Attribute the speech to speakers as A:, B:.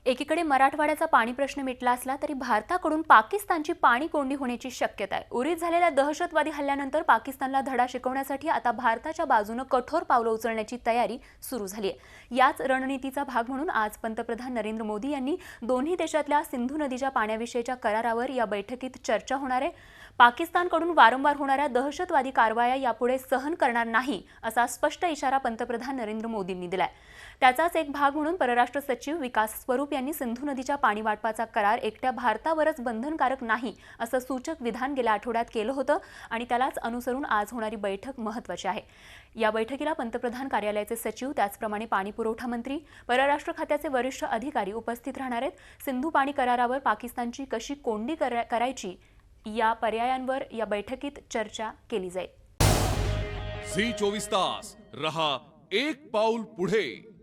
A: एकीकडे मराठवाड्याचा पाणी प्रश्न मिटला असला तरी भारताकडून पाकिस्तानची पाणी कोंडी होण्याची शक्यता आहे। उरीत झालेल्या दहशतवादी हल्ल्यानंतर पाकिस्तानला धडा शिकवण्यासाठी आता भारताच्या बाजूने कठोर पावलं उचलण्याची तयारी सुरू झाली आहे। याच रणनीतीचा भाग म्हणून आज पंतप्रधान नरेंद्र मोदी यांनी दोन्ही देशातल्या सिंधू नदीच्या पाण्याविषयीच्या करारावर या बैठकीत चर्चा होणार आहे। पाकिस्तानकडून वारंवार होणाऱ्या दहशतवादी कारवाया यापुढे सहन करणार नाही असा स्पष्ट इशारा पंतप्रधान नरेंद्र मोदींनी दिलाय। त्याचाच एक भाग म्हणून परराष्ट्र सचिव विकास स्वरूप यांनी सिंधू नदीच्या पाणी वाटपाचा करार एकट्या भारतावरच बंधनकारक नाही असं सूचक विधान गेल्या आठवड्यात केलं होतं आणि त्यालाच अनुसरून आज होणारी बैठक महत्त्वाची आहे। या बैठकीला पंतप्रधान कार्यालयाचे सचिव त्याचप्रमाणे पाणी पुरवठा मंत्री, परराष्ट्र खात्याचे वरिष्ठ अधिकारी उपस्थित राहणार आहेत। सिंधू पाणी करारावर पाकिस्तानची कशी कोंडी करायची या पर्यायांवर या बैठकीत चर्चा केली जाईल।
B: झी 24 तास रहा एक पाऊल पुढे।